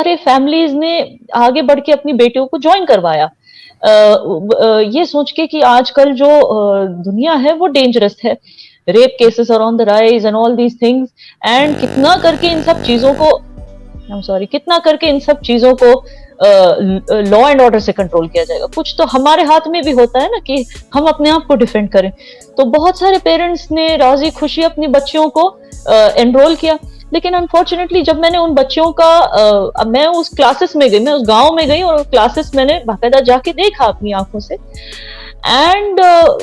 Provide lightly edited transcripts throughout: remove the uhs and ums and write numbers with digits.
सारे फैमिलीज ने आगे बढ़ के अपनी बेटियों को ज्वाइन करवाया, ये सोच के कि आजकल जो दुनिया है वो डेंजरस है, rape cases are on the rise and all these things. And कितना करके इन सब चीजों को, आई एम सॉरी, कितना करके इन सब चीजों को लॉ एंड ऑर्डर से कंट्रोल किया जाएगा। कुछ तो हमारे हाथ में भी होता है ना कि हम अपने आप को डिफेंड करें। तो बहुत सारे पेरेंट्स ने राजी खुशी अपनी बच्चियों को एनरोल किया, लेकिन अनफॉर्चुनेटली जब मैंने उन बच्चियों का, मैं उस क्लासेस में गई, मैं उस गांव में गई और क्लासेस मैंने बाकायदा जाके देखा अपनी आंखों से। एंड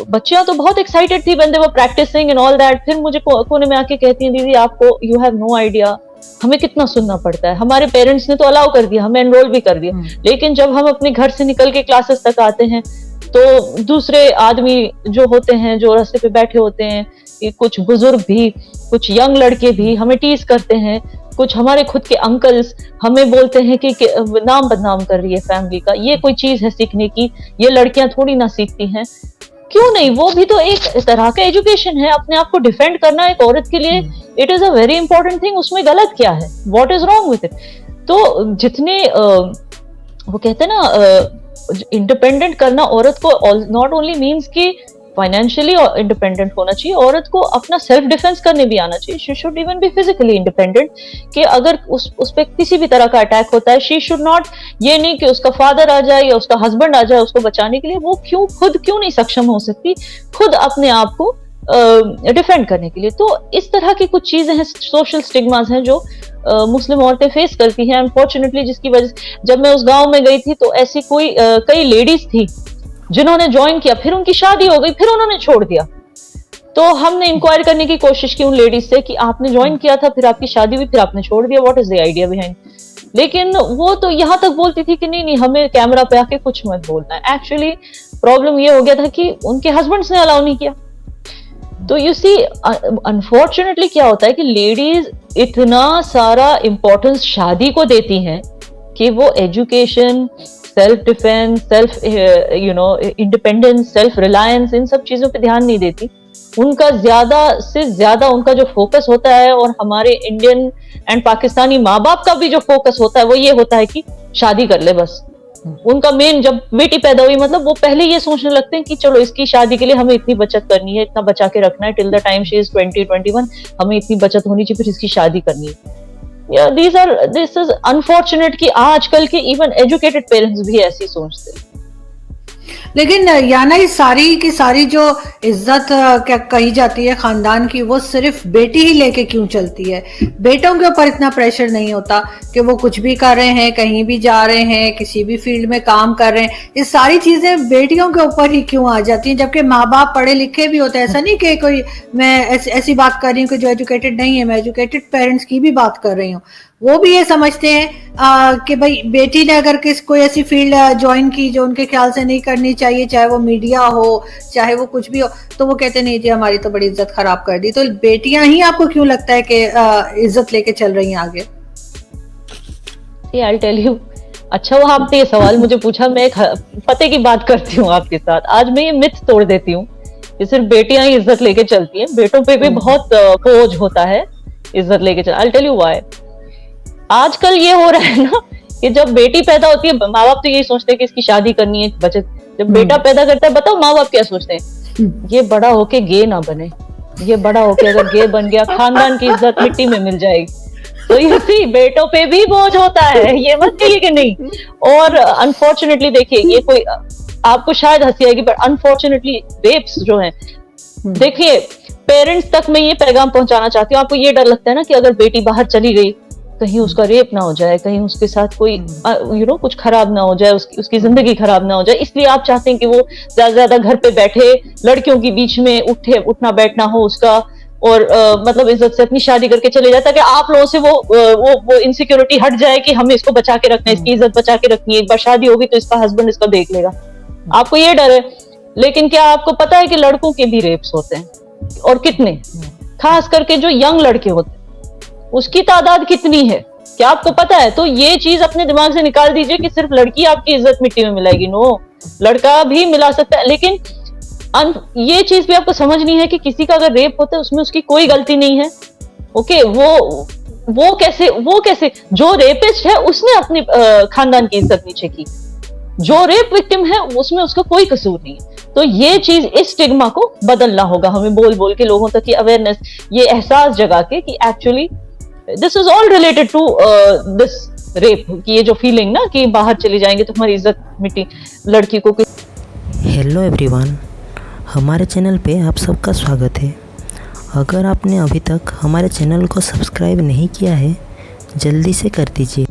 बच्चियां तो बहुत एक्साइटेड थी when they were practising and all that. फिर मुझे कोने में आके कहती हैं, दीदी आपको, यू हैव नो आइडिया, हमें कितना सुनना पड़ता है। हमारे पेरेंट्स ने तो अलाउ कर दिया, हमें एनरोल भी कर दिया, लेकिन जब हम अपने घर से निकल के क्लासेस तक आते हैं तो दूसरे आदमी जो होते हैं, जो रास्ते पे बैठे होते हैं, कुछ बुजुर्ग भी, कुछ यंग लड़के भी हमें टीज करते हैं। कुछ हमारे खुद के अंकल्स हमें बोलते हैं कि नाम बदनाम कर रही है फैमिली का, ये कोई चीज है सीखने की, ये लड़कियां थोड़ी ना सीखती हैं। क्यों नहीं, वो भी तो एक तरह का एजुकेशन है। अपने आप को डिफेंड करना एक औरत के लिए it is a very important thing. उसमें गलत क्या है, what is wrong with it? तो जितने वो कहते हैं ना, इंडिपेंडेंट करना औरत को नॉट ओनली मीन्स कि फाइनेंशियली इंडिपेंडेंट होना चाहिए, औरत को अपना सेल्फ डिफेंस करने भी आना चाहिए। She should even be physically independent, कि अगर उस पे किसी भी तरह का अटैक होता है, शी शुड नॉट, ये नहीं कि उसका फादर आ जाए या उसका हस्बैंड आ जाए उसको बचाने के लिए, वो खुद क्यों नहीं सक्षम हो सकती खुद अपने आप को डिफेंड करने के लिए। तो इस तरह की कुछ चीजें हैं, सोशल स्टिग्मास हैं जो मुस्लिम औरतें फेस करती हैं अनफॉर्चुनेटली, जिसकी वजह से जब मैं उस गांव में गई थी तो ऐसी कई लेडीज थी जिन्होंने ज्वाइन किया, फिर उनकी शादी हो गई, फिर उन्होंने छोड़ दिया। तो हमने इंक्वायर करने की कोशिश की उन लेडीज से कि आपने ज्वाइन किया था, फिर आपकी शादी हुई, फिर आपने छोड़ दिया, what is the idea behind? लेकिन वो तो यहाँ तक बोलती थी कि नहीं नहीं, हमें कैमरा पे आके कुछ मत बोलना है। एक्चुअली प्रॉब्लम ये हो गया था कि उनके हस्बैंड्स ने अलाउ नहीं किया। तो यू सी, अनफॉर्चुनेटली क्या होता है कि लेडीज इतना सारा इंपॉर्टेंस शादी को देती हैं कि वो education, self defence, self independence, self reliance, इन सब चीजों पे ध्यान नहीं देती। उनका ज्यादा से ज्यादा उनका जो फोकस होता है, और हमारे इंडियन एंड पाकिस्तानी माँ बाप का भी जो फोकस होता है, वो ये होता है कि शादी कर ले बस। उनका मेन, जब बेटी पैदा हुई मतलब वो पहले ये सोचने लगते हैं कि चलो इसकी शादी के लिए हमें इतनी बचत करनी है, इतना बचा के रखना है, till the time she is 20-21 हमें इतनी बचत होनी चाहिए, फिर इसकी शादी करनी है। दिस इज अनफॉर्चुनेट कि आजकल के इवन एजुकेटेड पेरेंट्स भी ऐसी सोचते हैं। लेकिन याना ये सारी की सारी जो इज्जत क्या कही जाती है खानदान की, वो सिर्फ बेटी ही लेके क्यों चलती है? बेटों के ऊपर इतना प्रेशर नहीं होता कि वो कुछ भी कर रहे हैं, कहीं भी जा रहे हैं, किसी भी फील्ड में काम कर रहे हैं, ये सारी चीजें बेटियों के ऊपर ही क्यों आ जाती हैं? जबकि माँ बाप पढ़े लिखे भी होते हैं। ऐसा नहीं कि कोई मैं ऐसी बात कर रही हूँ कि जो एजुकेटेड नहीं है, मैं एजुकेटेड पेरेंट्स की भी बात कर रही हूँ। वो भी ये समझते हैं कि भाई बेटी ने अगर कोई ऐसी फील्ड ज्वाइन की जो उनके ख्याल से नहीं करनी चाहिए, चाहे वो मीडिया हो, चाहे वो कुछ भी हो, तो वो कहते नहीं जी हमारी तो बड़ी इज्जत खराब कर दी। तो बेटियां ही आपको क्यों लगता है कि इज्जत लेके चल रही हैं आगे? I'll tell you, अच्छा वो आपने ये सवाल मुझे पूछा, मैं एक पते की बात करती हूँ आपके साथ। आज मैं ये मिथ तोड़ देती हूँ कि सिर्फ बेटियां ही इज्जत लेके चलती हैं, बेटों पे भी बहुत बोझ होता है इज्जत लेके चल। I'll tell you why। आजकल ये हो रहा है ना कि जब बेटी पैदा होती है, माँ बाप तो यही सोचते हैं कि इसकी शादी करनी है, बचत। जब बेटा पैदा करता है, बताओ माँ बाप क्या सोचते हैं? ये बड़ा होके गे ना बने, ये बड़ा होके अगर गे बन गया खानदान की इज्जत मिट्टी में मिल जाएगी। तो ये सी, बेटों पे भी बोझ होता है, ये मत कहिए कि नहीं। और अनफॉर्चुनेटली देखिए, ये कोई आपको शायद हंसी आएगी, बट अनफॉर्चुनेटली रेप्स जो है, देखिए पेरेंट्स तक मैं ये पैगाम पहुंचाना चाहती हूँ। आपको ये डर लगता है ना कि अगर बेटी बाहर चली गई कहीं उसका रेप ना हो जाए, कहीं उसके साथ कोई कुछ खराब ना हो जाए, उसकी जिंदगी खराब ना हो जाए, इसलिए आप चाहते हैं कि वो ज्यादा ज्यादा घर पे बैठे, लड़कियों के बीच में उठना बैठना हो उसका, और मतलब इज्जत से अपनी शादी करके चले जाता है कि आप लोगों से वो इनसिक्योरिटी हट जाए कि हमें इसको बचा के रखना है, इसकी इज्जत बचा के रखनी है, एक बार शादी होगी तो इसका हस्बैंड इसका देख लेगा। आपको ये डर है। लेकिन क्या आपको पता है कि लड़कों के भी रेप्स होते हैं, और कितने, खास करके जो यंग लड़के होते हैं उसकी तादाद कितनी है, क्या आपको पता है? तो ये चीज अपने दिमाग से निकाल दीजिए कि सिर्फ लड़की आपकी इज्जत मिट्टी में मिलाएगी। नो, लड़का भी मिला सकता है। लेकिन ये चीज भी आपको समझनी है कि किसी का अगर रेप होता है उसमें उसकी कोई गलती नहीं है। ओके, वो वो कैसे जो रेपिस्ट है उसने अपनी खानदान की इज्जत नीचे की, जो रेप विक्टिम है उसमें उसका कोई कसूर नहीं है। तो ये चीज, इस स्टिग्मा को बदलना होगा हमें, बोल बोल के लोगों तक ये अवेयरनेस, ये एहसास जगा के कि actually this is all related to this rape, कि ये जो फीलिंग ना कि बाहर चली जाएंगे तो हमारी इज्जत मिट्टी, लड़की को। हेलो एवरीवन, हमारे चैनल पे आप सबका स्वागत है। अगर आपने अभी तक हमारे चैनल को सब्सक्राइब नहीं किया है, जल्दी से कर दीजिए।